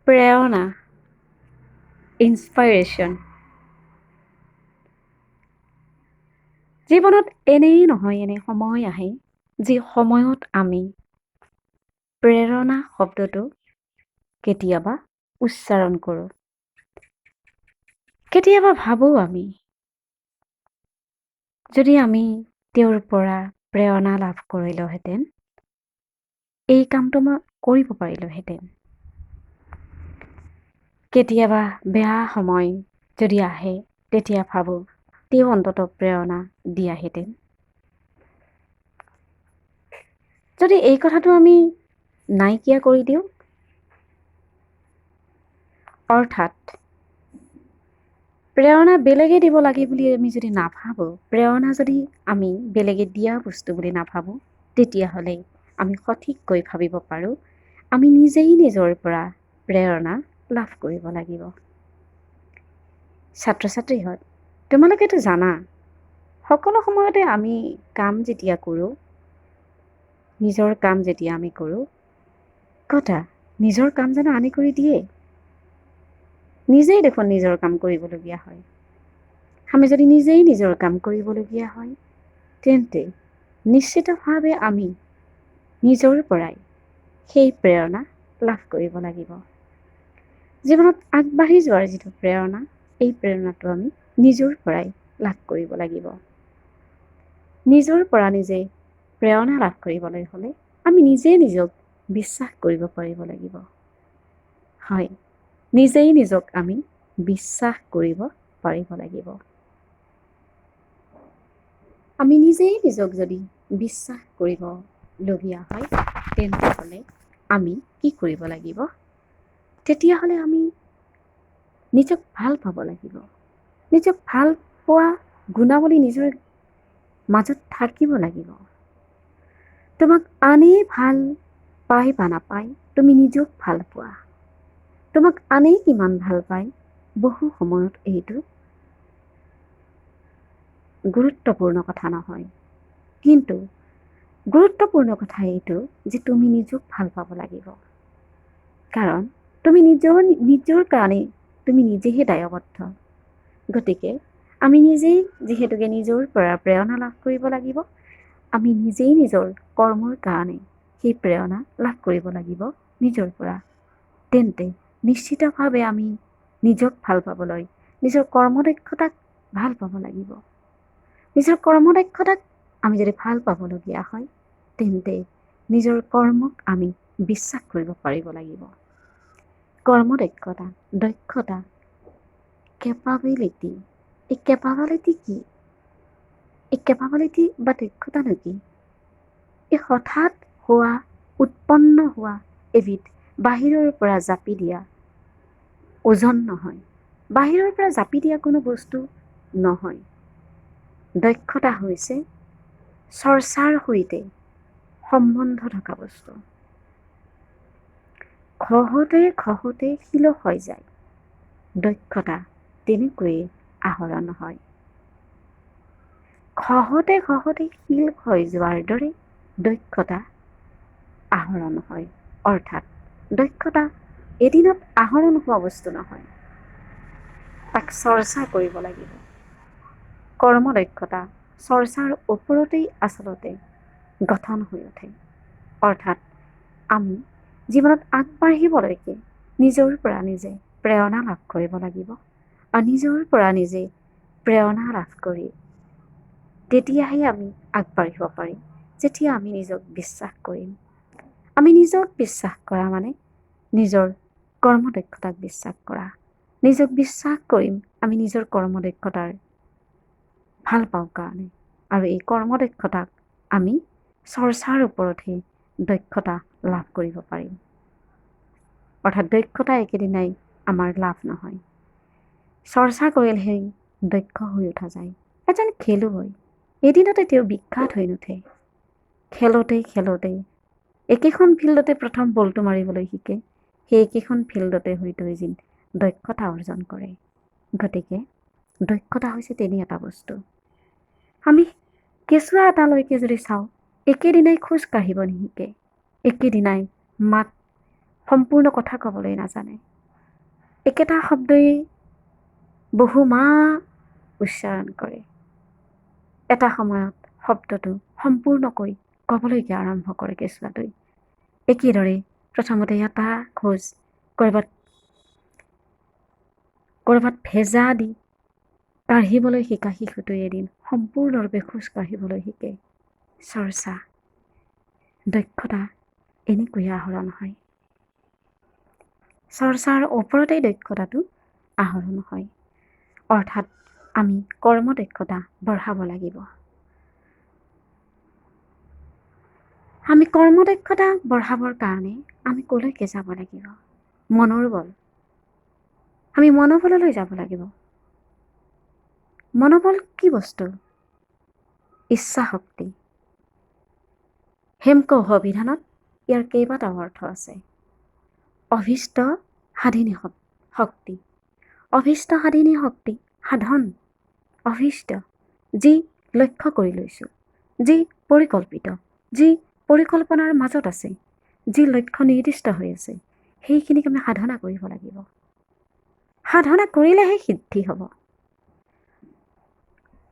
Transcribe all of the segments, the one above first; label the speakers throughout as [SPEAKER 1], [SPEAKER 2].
[SPEAKER 1] প্ৰেৰণা, ইনস্পাইৰেশ্যন। জীৱনত এনেই নহয় এনে সময় আহে যি সময়ত আমি প্ৰেৰণা শব্দটো কেতিয়াবা উচ্চাৰণ কৰোঁ। কেতিয়াবা ভাবোঁ আমি যদি আমি তেওঁৰ পৰা প্ৰেৰণা লাভ কৰিলোহেঁতেন, এই কামটো মই কৰিব পাৰিলোহেঁতেন। কেতিয়াবা বেয়া সময় যদি আহে তেতিয়া ভাবোঁ তেওঁ অন্ততঃ প্ৰেৰণা দিয়াহেঁতেন। যদি এই কথাটো আমি নাইকিয়া কৰি দিওঁ, অৰ্থাৎ প্ৰেৰণা বেলেগে দিব লাগে বুলি আমি যদি নাভাবোঁ, প্ৰেৰণা যদি আমি বেলেগে দিয়া বস্তু বুলি নাভাবোঁ, তেতিয়াহ'লে আমি সঠিককৈ ভাবিব পাৰোঁ আমি নিজেই নিজৰ পৰা প্ৰেৰণা লাভ কৰিব লাগিব। ছাত্ৰ ছাত্ৰীহঁত, তোমালোকেতো জানা সকলো সময়তে আমি কাম যেতিয়া কৰোঁ, নিজৰ কাম যেতিয়া আমি কৰোঁ, নিজৰ কাম জানো আনে কৰি দিয়ে? নিজেই দেখোন নিজৰ কাম কৰিবলগীয়া হয়। আমি যদি নিজেই নিজৰ কাম কৰিবলগীয়া হয়, তেন্তে নিশ্চিতভাৱে আমি নিজৰ পৰাই সেই প্ৰেৰণা লাভ কৰিব লাগিব। জীৱনত আগবাঢ়ি যোৱাৰ যিটো প্ৰেৰণা, এই প্ৰেৰণাটো আমি নিজৰ পৰাই লাভ কৰিব লাগিব। নিজৰ পৰা নিজে প্ৰেৰণা লাভ কৰিবলৈ হ'লে আমি নিজেই নিজক বিশ্বাস কৰিব পাৰিব লাগিব। হয়, নিজেই নিজক আমি বিশ্বাস কৰিব পাৰিব লাগিব। আমি নিজেই নিজক যদি বিশ্বাস কৰিবলগীয়া হয়, তেন্তে আমি কি কৰিব লাগিব? তেতিয়াহ'লে আমি নিজক ভাল পাব লাগিব। নিজক ভাল পোৱা গুণাৱলী নিজৰ মাজত থাকিব লাগিব। তোমাক আনেই ভাল পায় বা নাপায়, তুমি নিজক ভাল পোৱা। তোমাক আনেই কিমান ভাল পায়, বহু সময়ত এইটো গুৰুত্বপূৰ্ণ কথা নহয়। কিন্তু গুৰুত্বপূৰ্ণ কথা এইটো যে তুমি নিজক ভাল পাব লাগিব। কাৰণ তুমি নিজৰ কাৰণে তুমি নিজেহে দায়বদ্ধ। গতিকে আমি নিজেই যিহেতুকে নিজৰ পৰা প্ৰেৰণা লাভ কৰিব লাগিব, আমি নিজেই নিজৰ কৰ্মৰ কাৰণে সেই প্ৰেৰণা লাভ কৰিব লাগিব নিজৰ পৰা। তেন্তে নিশ্চিতভাৱে আমি নিজক ভাল পাবলৈ নিজৰ কৰ্মদক্ষতাক ভাল পাব লাগিব। নিজৰ কৰ্মদক্ষতাক আমি যদি ভাল পাবলগীয়া হয়, তেন্তে নিজৰ কৰ্মক আমি বিশ্বাস কৰিব পাৰিব লাগিব। কৰ্মদক্ষতা, দক্ষতা, কেপাবিলিটি, এই কেপাবিলিটি কি? এই কেপাবিলিটি বা দক্ষতানো কি? এই হঠাৎ হোৱা, উৎপন্ন হোৱা এবিধ বাহিৰৰ পৰা জাপি দিয়া ওজন নহয়। বাহিৰৰ পৰা জাপি দিয়া কোনো বস্তু নহয়। দক্ষতা হৈছে চৰ্চাৰ সৈতে সম্বন্ধ থকা বস্তু। খহতে শিল হৈ যায়। দক্ষতা তেনেকৈয়ে আহৰণ হয়। খহতে শিল হৈ যোৱাৰ দৰে দক্ষতা আহৰণ হয়। অৰ্থাৎ দক্ষতা এদিনত আহৰণ হোৱা বস্তু নহয়, তাক চৰ্চা কৰিব লাগিব। কৰ্মদক্ষতা চৰ্চাৰ ওপৰতেই আচলতে গঠন হৈ উঠে। অৰ্থাৎ আমি জীৱনত আগবাঢ়িবলৈকে নিজৰ পৰা নিজে প্ৰেৰণা লাভ কৰিব লাগিব। আৰু নিজৰ পৰা নিজে প্ৰেৰণা লাভ কৰি তেতিয়াহে আমি আগবাঢ়িব পাৰিম, যেতিয়া আমি নিজক বিশ্বাস কৰিম। আমি নিজক বিশ্বাস কৰা মানে নিজৰ কৰ্মদক্ষতাক বিশ্বাস কৰা। নিজক বিশ্বাস কৰিম আমি নিজৰ কৰ্মদক্ষতাৰ ভাল পাওঁ কাৰণে। আৰু এই কৰ্মদক্ষতাক আমি চৰ্চাৰ ওপৰতহে দক্ষতা লাভ কৰিব পাৰিম। অৰ্থাৎ দক্ষতা একেদিনাই আমাৰ লাভ নহয়। চৰ্চা কৰিলেহে দক্ষ হৈ উঠা যায়। এজন খেলুৱৈ এদিনতে তেওঁ বিখ্যাত হৈ নুঠে। খেলতে একেখন ফিল্ডতে প্ৰথম বলটো মাৰিবলৈ শিকে, সেই একেখন ফিল্ডতে হয়তো এদিন দক্ষতা অৰ্জন কৰে। গতিকে দক্ষতা হৈছে তেনে এটা বস্তু। আমি কেঁচুৱা এটালৈকে যদি চাওঁ, একেদিনাই খোজ কাঢ়িব নিশিকে, একেদিনাই মাত সম্পূৰ্ণ কথা ক'বলৈ নাজানে। একেটা শব্দই বহু মাহ উচ্চাৰণ কৰে। এটা সময়ত শব্দটো সম্পূৰ্ণকৈ ক'বলৈকে আৰম্ভ কৰে কেঁচুৱাটোৱে। একেদৰে প্ৰথমতে এটা খোজ ক'ৰবাত ভেজা দি কাঢ়িবলৈ শিকা শিশুটোৱে এদিন সম্পূৰ্ণৰূপে খোজ কাঢ়িবলৈ শিকে। চৰ্চা, দক্ষতা এনেকৈয়ে আহৰণ হয়। চৰ্চাৰ ওপৰতেই দক্ষতাটো আহৰণ হয়। অৰ্থাৎ আমি কৰ্মদক্ষতা বঢ়াব লাগিব। আমি কৰ্মদক্ষতা বঢ়াবৰ কাৰণে আমি ক'লৈকে যাব লাগিব? মনৰ বল। আমি মনোবললৈ যাব লাগিব। মনোবল কি বস্তু? ইচ্ছা শক্তি। হেমকোষ অভিধানত ইয়াৰ কেইবাটাও অৰ্থ আছে। অভীষ্ট সাধিনী শক্তি। অভীষ্ট সাধিনী শক্তি সাধন। অভীষ্ট যি লক্ষ্য কৰি লৈছোঁ, যি পৰিকল্পিত, যি পৰিকল্পনাৰ মাজত আছে, যি লক্ষ্য নিৰ্দিষ্ট হৈ আছে, সেইখিনিক আমি সাধনা কৰিব লাগিব। সাধনা কৰিলেহে সিদ্ধি হ'ব।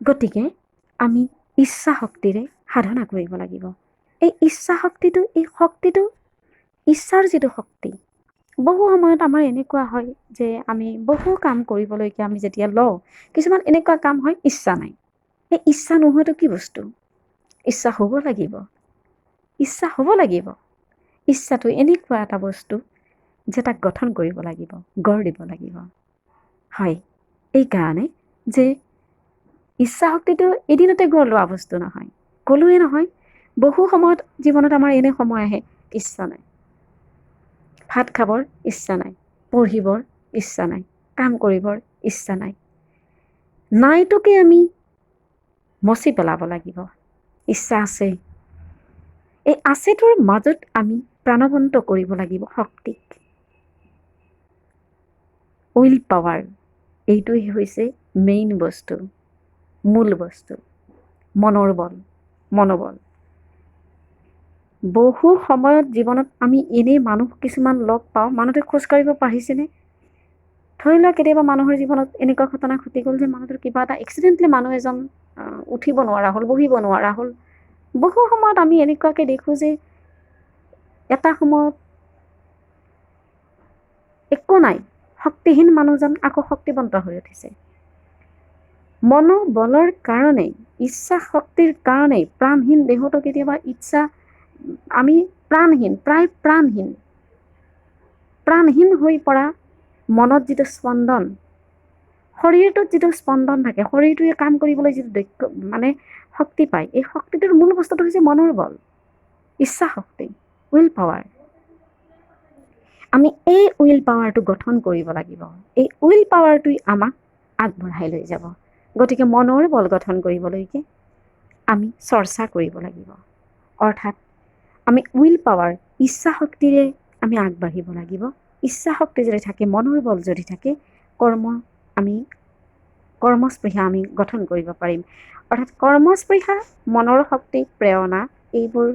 [SPEAKER 1] গতিকে আমি ইচ্ছা শক্তিৰে সাধনা কৰিব লাগিব। এই ইচ্ছা শক্তিটো, ইচ্ছাৰ যিটো শক্তি, বহু সময়ত আমাৰ এনেকুৱা হয় যে আমি বহু কাম কৰিবলৈকে আমি যেতিয়া লওঁ, কিছুমান এনেকুৱা কাম হয় ইচ্ছা নাই। এই ইচ্ছা নোহোৱাটো কি বস্তু? ইচ্ছা হ'ব লাগিব। ইচ্ছা হ'ব লাগিব। ইচ্ছাটো এনেকুৱা এটা বস্তু যে তাক গঠন কৰিব লাগিব, গঢ় দিব লাগিব। হয়, এইকাৰণে যে ইচ্ছা শক্তিটো এদিনতে গঢ় লোৱা বস্তু নহয়। ক'লোৱে নহয়, বহু সময়ত জীৱনত আমাৰ এনে সময় আহে ইচ্ছা নাই। ভাত খাবৰ ইচ্ছা নাই, পঢ়িবৰ ইচ্ছা নাই, কাম কৰিবৰ ইচ্ছা নাই। নাইটোকে আমি মচি পেলাব লাগিব। ইচ্ছা আছে। এই আছেটোৰ মাজত আমি প্ৰাণৱন্ত কৰিব লাগিব শক্তিক। উইল পাৱাৰ, এইটোৱে হৈছে মেইন বস্তু, মূল বস্তু। মনৰ বল, মনোবল। বহু সময়ত জীৱনত আমি এনেই মানুহ কিছুমান লগ পাওঁ, মানুহটোৱে খোজকাঢ়িব পাৰিছেনে? ধৰি লোৱা কেতিয়াবা মানুহৰ জীৱনত এনেকুৱা ঘটনা ঘটি গ'ল যে মানুহটোৰ কিবা এটা এক্সিডেণ্টলি মানুহ এজন উঠিব নোৱাৰা হ'ল, বহিব নোৱাৰা হ'ল। বহু সময়ত আমি এনেকুৱাকৈ দেখোঁ যে এটা সময়ত একো নাই, শক্তিহীন মানুহজন আকৌ শক্তিবন্ত হৈ উঠিছে। মনোবলৰ কাৰণেই, ইচ্ছা শক্তিৰ কাৰণেই প্ৰাণহীন দেহতো কেতিয়াবা ইচ্ছা, আমি প্ৰাণহীন, প্ৰায় প্ৰাণহীন হৈ পৰা মনত যিটো স্পন্দন, শৰীৰটোত যিটো স্পন্দন থাকে, শৰীৰটোৱে কাম কৰিবলৈ যিটো শক্তি পায়, এই শক্তিটোৰ মূল বস্তুটো হৈছে মনৰ বল, ইচ্ছা শক্তি, উইল পাৱাৰ। আমি এই উইল পাৱাৰটো গঠন কৰিব লাগিব। এই উইল পাৱাৰটোৱে আমাক আগবঢ়াই লৈ যাব। গতিকে মনৰ বল গঠন কৰিবলৈকে আমি চৰ্চা কৰিব লাগিব। অৰ্থাৎ আমি উইল পাৱাৰ, ইচ্ছা শক্তিৰে আমি আগবাঢ়িব লাগিব। ইচ্ছা শক্তি যদি থাকে, মনৰ বল যদি থাকে, কৰ্মস্পৃহা আমি গঠন কৰিব পাৰিম। অৰ্থাৎ কৰ্মস্পৃহা, মনৰ শক্তি, প্ৰেৰণা, এইবোৰ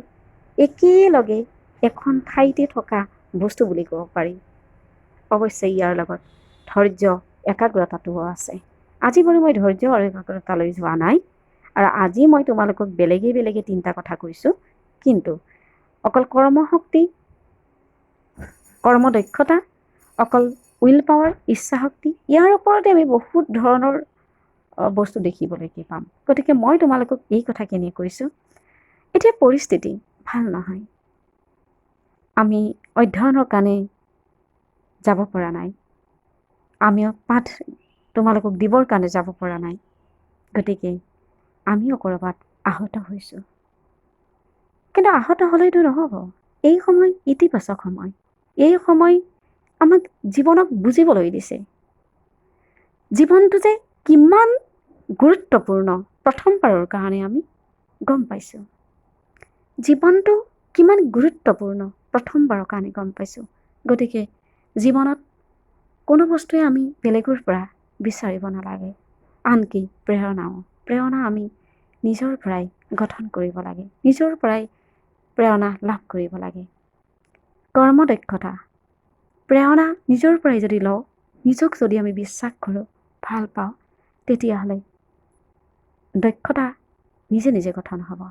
[SPEAKER 1] একেলগে এখন ঠাইতে থকা বস্তু বুলি ক'ব পাৰি। অৱশ্যে ইয়াৰ লগত ধৈৰ্য, একাগ্ৰতাটোও আছে। আজি বাৰু মই ধৈৰ্য আৰু একাগ্ৰতালৈ যোৱা নাই, আৰু আজি মই তোমালোকক বেলেগে 3টা কথা কৈছোঁ। কিন্তু অকল কৰ্মশক্তি, কৰ্মদক্ষতা, অকল উইল পাৱাৰ, ইচ্ছা শক্তি, ইয়াৰ ওপৰতে আমি বহুত ধৰণৰ বস্তু দেখিবলৈকে পাম। গতিকে মই তোমালোকক এই কথাখিনি কৈছোঁ। এতিয়া পৰিস্থিতি ভাল নহয়, আমি অধ্যয়নৰ কাৰণে যাব পৰা নাই, আমি পাঠ তোমালোকক দিবৰ কাৰণে যাব পৰা নাই। গতিকে আমিও ক'ৰবাত আহত হৈছোঁ। কিন্তু আহত হ'লেইতো নহ'ব। এই সময় ইতিবাচক সময়। এই সময় আমাক জীৱনক বুজিবলৈ দিছে। জীৱনটো যে কিমান গুৰুত্বপূৰ্ণ প্ৰথমবাৰৰ কাৰণে আমি গম পাইছোঁ। জীৱনটো কিমান গুৰুত্বপূৰ্ণ প্ৰথমবাৰৰ কাৰণে গম পাইছোঁ। গতিকে জীৱনত কোনো বস্তুৱে আমি বেলেগৰ পৰা বিচাৰিব নালাগে। আনকি প্ৰেৰণা আমি নিজৰ পৰাই গঠন কৰিব লাগে, নিজৰ পৰাই প্ৰেৰণা লাভ কৰিব লাগে। কৰ্মদক্ষতা, প্ৰেৰণা নিজৰ পৰাই যদি লওঁ, নিজক যদি আমি বিশ্বাস কৰোঁ, ভাল পাওঁ, তেতিয়াহ'লে দক্ষতা নিজে নিজে গঠন হ'ব।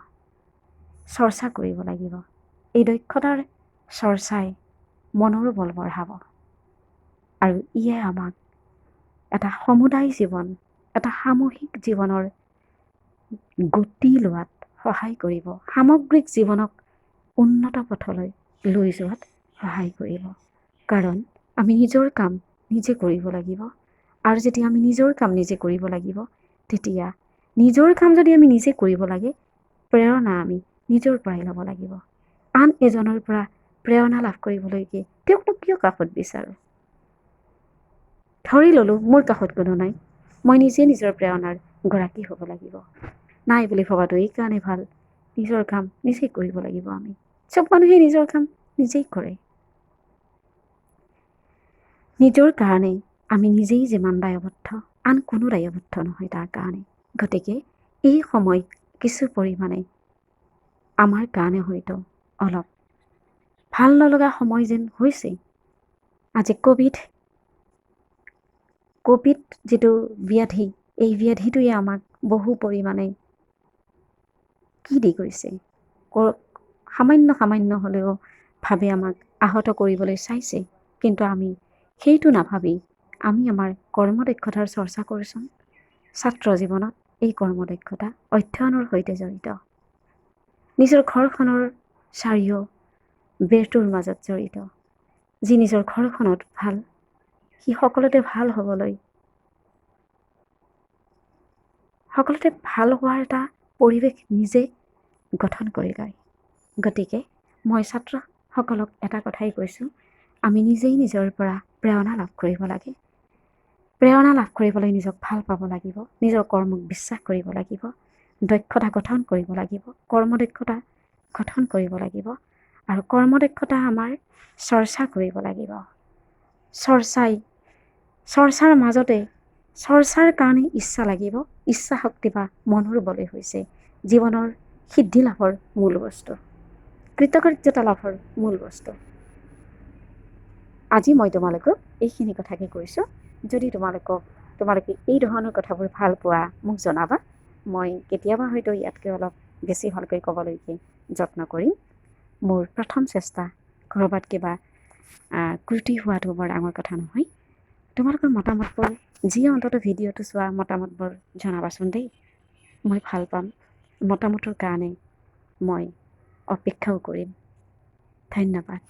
[SPEAKER 1] চৰ্চা কৰিব লাগিব। এই দক্ষতাৰ চৰ্চাই মনৰ বল বঢ়াব আৰু ইয়ে আমাক এটা সমুদায় জীৱন, এটা সামূহিক জীৱনৰ গতি লোৱাত সহায় কৰিব, সামগ্ৰিক জীৱনক উন্নত পথলৈ লৈ যোৱাত সহায় কৰিব। কাৰণ আমি নিজৰ কাম নিজে কৰিব লাগিব। আৰু যেতিয়া আমি নিজৰ কাম নিজে কৰিব লাগিব, তেতিয়া নিজৰ কাম যদি আমি নিজে কৰিব লাগে, প্ৰেৰণা আমি নিজৰ পৰাই ল'ব লাগিব। আন এজনৰ পৰা প্ৰেৰণা লাভ কৰিবলৈকে তেওঁকনো কিয় কাষত বিচাৰোঁ? ধৰি ল'লোঁ মোৰ কাষত কোনো নাই, মই নিজে নিজৰ প্ৰেৰণাৰ গৰাকী হ'ব লাগিব। নাই বুলি ভবাটো এইকাৰণে ভাল, নিজৰ কাম নিজেই কৰিব লাগিব আমি। চব মানুহে নিজৰ কাম নিজেই কৰে। নিজৰ কাৰণে আমি নিজেই যিমান দায়বদ্ধ, আন কোনো দায়বদ্ধ নহয় তাৰ কাৰণে। গতিকে এই সময় কিছু পৰিমাণে আমাৰ কাৰণে হয়তো অলপ ভাল নলগা সময় যেন হৈছে। আজি ক'ভিড যিটো ব্যাধি, এই ব্যাধিটোৱে আমাক বহু পৰিমাণে কি দি গৈছে, সামান্য হ'লেও ভাৱে আমাক আহত কৰিবলৈ চাইছে। কিন্তু আমি সেইটো নাভাবি আমি আমাৰ কৰ্মদক্ষতাৰ চৰ্চা কৰিছোঁ। ছাত্ৰ জীৱনত এই কৰ্মদক্ষতা অধ্যয়নৰ সৈতে জড়িত। নিজৰ ঘৰখনৰ চাৰিও বেৰটোৰ মাজত জড়িত। যি নিজৰ ঘৰখনত ভাল, সি সকলোতে ভাল হ'বলৈ, সকলোতে ভাল হোৱাৰ এটা পৰিৱেশ নিজে গঠন কৰি লয়। গতিকে মই ছাত্ৰসকলক এটা কথাই কৈছোঁ, আমি নিজেই নিজৰ পৰা প্ৰেৰণা লাভ কৰিব লাগে। প্ৰেৰণা লাভ কৰিবলৈ নিজক ভাল পাব লাগিব, নিজৰ কৰ্মক বিশ্বাস কৰিব লাগিব, দক্ষতা গঠন কৰিব লাগিব, কৰ্মদক্ষতা গঠন কৰিব লাগিব। আৰু কৰ্মদক্ষতা আমাৰ চৰ্চা কৰিব লাগিব। চৰ্চাৰ মাজতে চৰ্চাৰ কাৰণে ইচ্ছা লাগিব। ইচ্ছা শক্তি বা মনৰ বলে হৈছে জীৱনৰ সিদ্ধি লাভৰ মূল বস্তু, কৃতকাৰ্যতা লাভৰ মূল বস্তু। আজি মই তোমালোকক এইখিনি কথাকে কৈছোঁ। যদি তোমালোকে এই ধৰণৰ কথাবোৰ ভাল পোৱা মোক জনাবা। মই কেতিয়াবা হয়তো ইয়াতকৈ অলপ বেছি ভালকৈ ক'বলৈকে যত্ন কৰিম। মোৰ প্ৰথম চেষ্টা, ক'ৰবাত কিবা ত্ৰুটি হোৱাটো বৰ ডাঙৰ কথা নহয়। তোমালোকৰ মতামতবোৰ, যিয়ে অন্তত ভিডিঅ'টো চোৱা মতামতবোৰ জনাবাচোন দেই। মই ভাল পাম। মতামতৰ কাৰণে মই অপেক্ষাও কৰিম। ধন্যবাদ।